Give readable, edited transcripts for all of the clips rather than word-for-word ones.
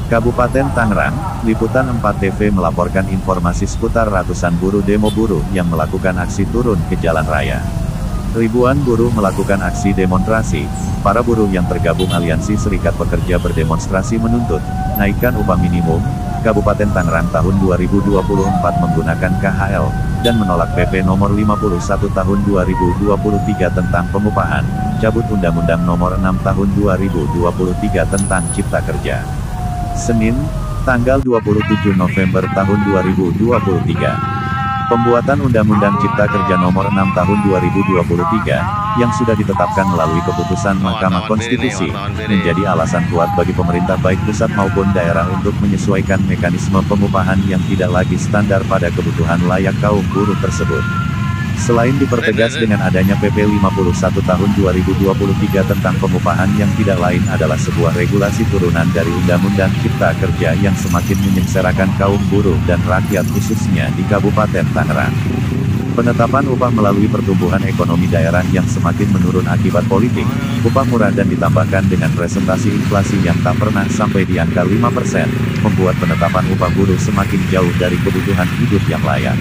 Kabupaten Tangerang, Liputan 4 TV melaporkan informasi seputar ratusan buruh demo buruh yang melakukan aksi turun ke jalan raya. Ribuan buruh melakukan aksi demonstrasi. Para buruh yang tergabung Aliansi Serikat Pekerja berdemonstrasi menuntut naikkan upah minimum Kabupaten Tangerang tahun 2024 menggunakan KHL, dan menolak PP nomor 51 tahun 2023 tentang pengupahan, cabut Undang-Undang nomor 6 tahun 2023 tentang Cipta Kerja. Senin, tanggal 27 November tahun 2023. Pembuatan Undang-Undang Cipta Kerja nomor 6 tahun 2023, yang sudah ditetapkan melalui keputusan Mahkamah Konstitusi, menjadi alasan kuat bagi pemerintah baik pusat maupun daerah untuk menyesuaikan mekanisme pengupahan yang tidak lagi standar pada kebutuhan layak kaum buruh tersebut. Selain dipertegas dengan adanya PP 51 tahun 2023 tentang pengupahan yang tidak lain adalah sebuah regulasi turunan dari Undang-Undang Cipta Kerja yang semakin menyengsarakan kaum buruh dan rakyat khususnya di Kabupaten Tangerang. Penetapan upah melalui pertumbuhan ekonomi daerah yang semakin menurun akibat politik, upah murah dan ditambahkan dengan presentasi inflasi yang tak pernah sampai di angka 5%, membuat penetapan upah buruh semakin jauh dari kebutuhan hidup yang layak.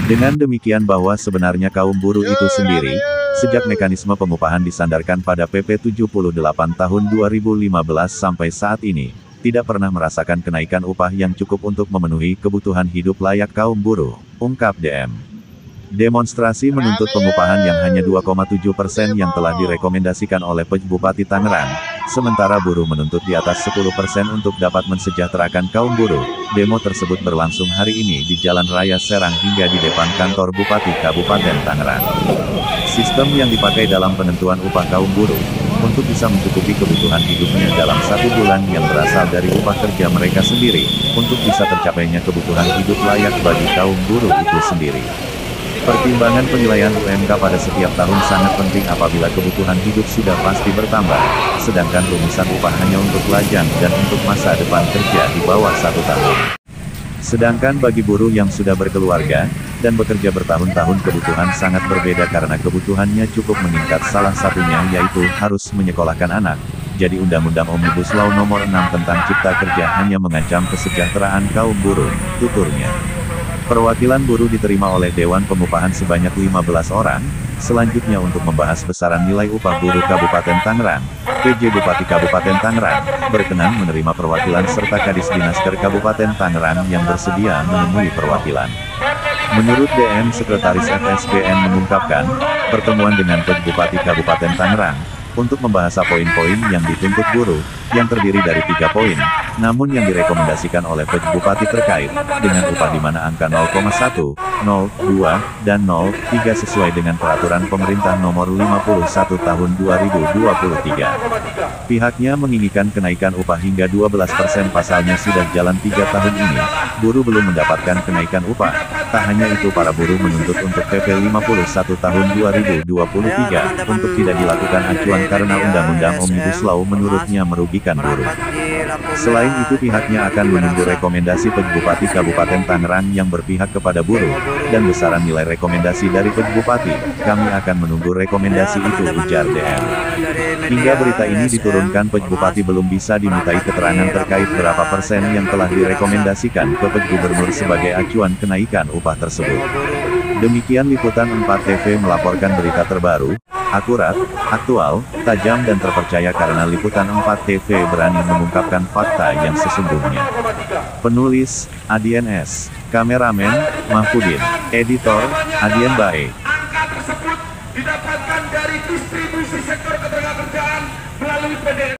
Dengan demikian bahwa sebenarnya kaum buruh itu sendiri, sejak mekanisme pengupahan disandarkan pada PP 78 tahun 2015 sampai saat ini, tidak pernah merasakan kenaikan upah yang cukup untuk memenuhi kebutuhan hidup layak kaum buruh, ungkap DM. Demonstrasi menuntut pengupahan yang hanya 2,7% yang telah direkomendasikan oleh Bupati Tangerang, sementara buruh menuntut di atas 10% untuk dapat mensejahterakan kaum buruh. Demo tersebut berlangsung hari ini di Jalan Raya Serang hingga di depan kantor Bupati Kabupaten Tangerang. Sistem yang dipakai dalam penentuan upah kaum buruh, untuk bisa mencukupi kebutuhan hidupnya dalam 1 bulan yang berasal dari upah kerja mereka sendiri, untuk bisa tercapainya kebutuhan hidup layak bagi kaum buruh itu sendiri. Pertimbangan penilaian UMK pada setiap tahun sangat penting apabila kebutuhan hidup sudah pasti bertambah, sedangkan rumusan upah hanya untuk lajang dan untuk masa depan kerja di bawah 1 tahun. Sedangkan bagi buruh yang sudah berkeluarga, dan bekerja bertahun-tahun kebutuhan sangat berbeda karena kebutuhannya cukup meningkat, salah satunya yaitu harus menyekolahkan anak. Jadi Undang-Undang Omnibus Law nomor 6 tentang Cipta Kerja hanya mengancam kesejahteraan kaum buruh, tuturnya. Perwakilan buruh diterima oleh Dewan Pengupahan sebanyak 15 orang, selanjutnya untuk membahas besaran nilai upah buruh Kabupaten Tangerang, PJ Bupati Kabupaten Tangerang, berkenan menerima perwakilan serta Kadis Dinasker Kabupaten Tangerang yang bersedia menemui perwakilan. Menurut DM Sekretaris FSBN mengungkapkan, pertemuan dengan Bupati Kabupaten Tangerang, untuk membahas poin-poin yang dituntut buruh, yang terdiri dari 3 poin, namun yang direkomendasikan oleh Bupati terkait, dengan upah di mana angka 0,1, 0,2, dan 0,3 sesuai dengan Peraturan Pemerintah Nomor 51 Tahun 2023. Pihaknya menginginkan kenaikan upah hingga 12%, pasalnya sudah jalan 3 tahun ini, buruh belum mendapatkan kenaikan upah. Tak hanya itu, para buruh menuntut untuk PP 51 Tahun 2023, untuk tidak dilakukan acuan karena Undang-Undang Omnibus Law menurutnya merugikan buruh. Selain itu, pihaknya akan menunggu rekomendasi Bupati Kabupaten Tangerang yang berpihak kepada buruh, dan besaran nilai rekomendasi dari Bupati. Kami akan menunggu rekomendasi itu, ujar DM. Hingga berita ini diturunkan, Bupati belum bisa dimintai keterangan terkait berapa persen yang telah direkomendasikan ke Gubernur sebagai acuan kenaikan upah tersebut. Demikian Liputan 4 TV melaporkan berita terbaru, akurat, aktual, tajam dan terpercaya karena Liputan 4 TV berani mengungkapkan fakta yang sesungguhnya. Penulis, Adien S. Kameramen, Mahfudin. Editor, Adien Bae. Didapatkan dari distribusi sektor ketenagakerjaan melalui PD.